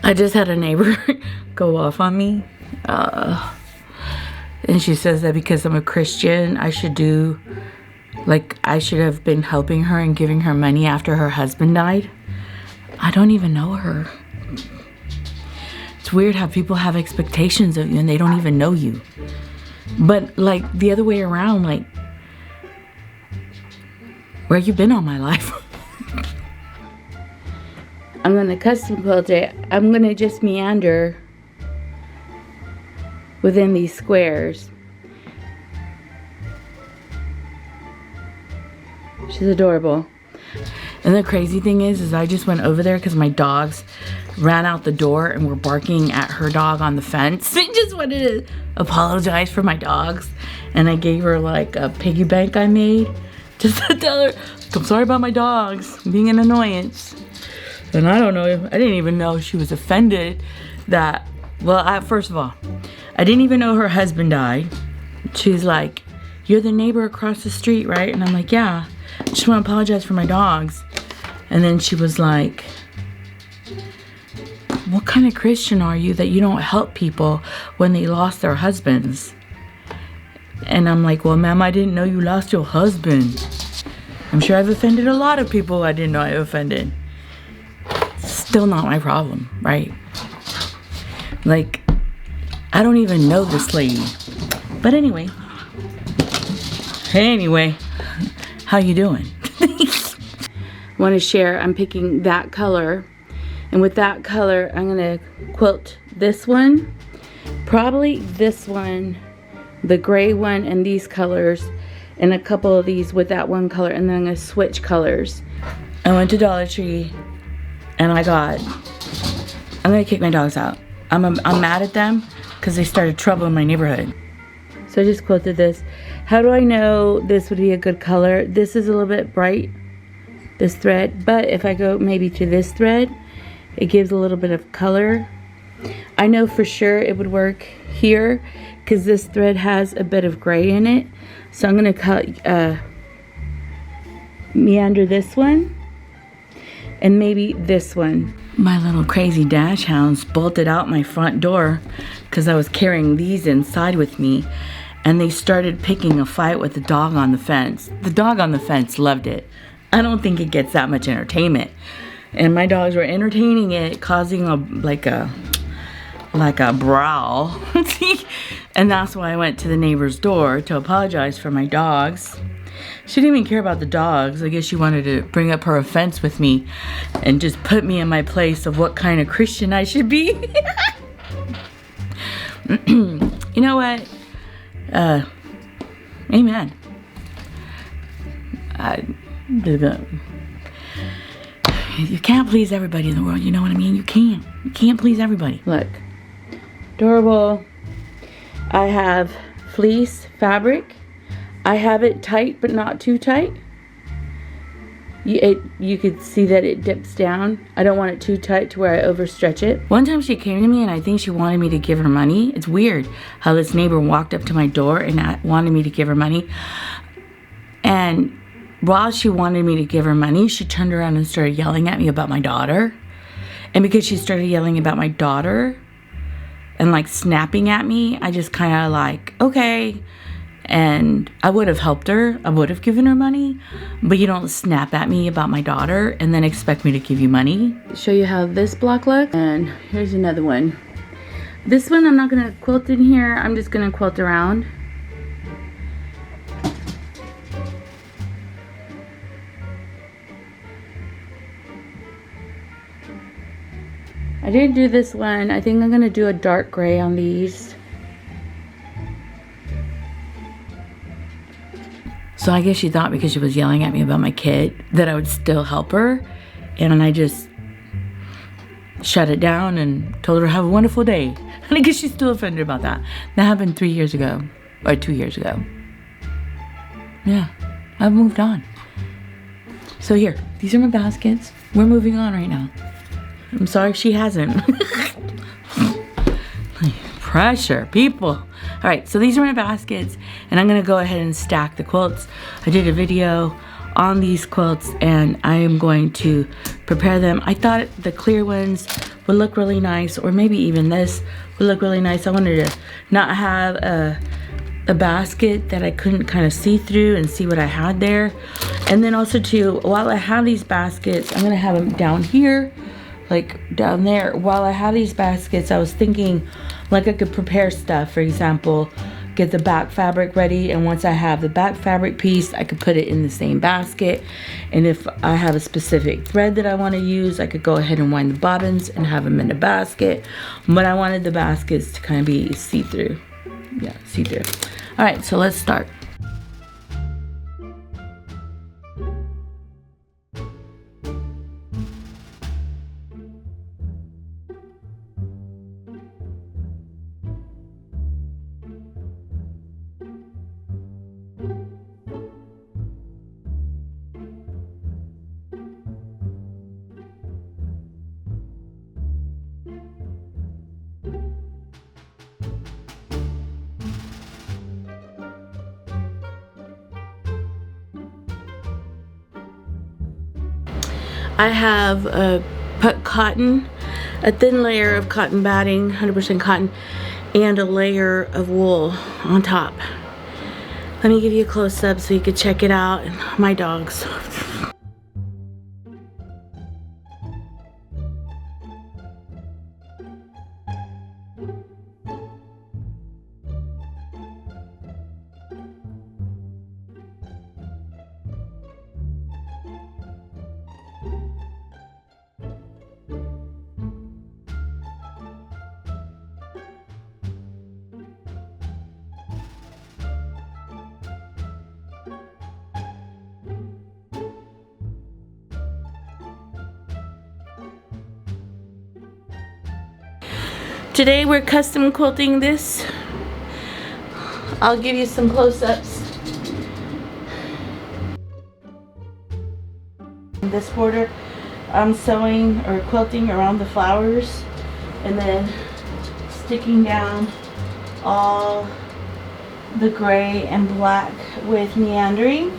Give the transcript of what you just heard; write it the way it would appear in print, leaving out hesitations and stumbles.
I just had a neighbor go off on me. And she says that because I'm a Christian, I should have been helping her and giving her money after her husband died. I don't even know her. It's weird how people have expectations of you and they don't even know you. But like the other way around, like, where you been all my life? I'm gonna custom quilt it. I'm gonna just meander within these squares. She's adorable. And the crazy thing is I just went over there because my dogs ran out the door and were barking at her dog on the fence. I just wanted to apologize for my dogs. And I gave her like a piggy bank I made just to tell her, I'm sorry about my dogs being an annoyance. And I don't know, I didn't even know she was offended that, well, first of all, I didn't even know her husband died. She's like, you're the neighbor across the street, right? And I'm like, yeah, I just want to apologize for my dogs. And then she was like, what kind of Christian are you that you don't help people when they lost their husbands? And I'm like, well, ma'am, I didn't know you lost your husband. I'm sure I've offended a lot of people I didn't know I offended. Still not my problem, right? Like, I don't even know this lady. But anyway, how you doing? Want to share, I'm picking that color. And with that color, I'm going to quilt this one. Probably this one, the gray one, and these colors. And a couple of these with that one color. And then I'm going to switch colors. I went to Dollar Tree. And I'm going to kick my dogs out. I'm mad at them because they started trouble in my neighborhood. So I just quilted this. How do I know this would be a good color? This is a little bit bright, this thread. But if I go maybe to this thread, it gives a little bit of color. I know for sure it would work here because this thread has a bit of gray in it. So I'm going to cut, meander this one. And maybe this one. My little crazy dash hounds bolted out my front door because I was carrying these inside with me. And they started picking a fight with the dog on the fence. The dog on the fence loved it. I don't think it gets that much entertainment. And my dogs were entertaining it, causing a brawl. And that's why I went to the neighbor's door to apologize for my dogs. She didn't even care about the dogs. I guess she wanted to bring up her offense with me and just put me in my place of what kind of Christian I should be. You know what? Amen. You can't please everybody in the world. You know what I mean? You can't. You can't please everybody. Look. Adorable. I have fleece fabric. I have it tight, but not too tight. You could see that it dips down. I don't want it too tight to where I overstretch it. One time she came to me and I think she wanted me to give her money. It's weird how this neighbor walked up to my door and wanted me to give her money. And while she wanted me to give her money, she turned around and started yelling at me about my daughter. And because she started yelling about my daughter and like snapping at me, I just kind of like, okay. And I would have helped her. I would have given her money. But you don't snap at me about my daughter and then expect me to give you money. Show you how this block looks. And here's another one. This one I'm not going to quilt in here. I'm just going to quilt around. I didn't do this one. I think I'm going to do a dark gray on these. So I guess she thought because she was yelling at me about my kid that I would still help her. And I just shut it down and told her have a wonderful day. And I guess she's still offended about that. That happened 3 years ago. Or 2 years ago. Yeah, I've moved on. So here, these are my baskets. We're moving on right now. I'm sorry she hasn't. Pressure, people. All right, so these are my baskets, and I'm gonna go ahead and stack the quilts. I did a video on these quilts, and I am going to prepare them. I thought the clear ones would look really nice, or maybe even this would look really nice. I wanted to not have a basket that I couldn't kind of see through and see what I had there. And then also too, while I have these baskets, I'm gonna have them down here, like down there. While I have these baskets, I was thinking like I could prepare stuff. For example, get the back fabric ready, and once I have the back fabric piece, I could put it in the same basket. And if I have a specific thread that I want to use, I could go ahead and wind the bobbins and have them in the basket. But I wanted the baskets to kind of be see-through. Yeah, see-through. All right, so let's start. I have put cotton, a thin layer of cotton batting, 100% cotton, and a layer of wool on top. Let me give you a close-up so you can check it out. My dogs. Today we're custom quilting this. I'll give you some close-ups. This border, I'm sewing or quilting around the flowers and then sticking down all the gray and black with meandering.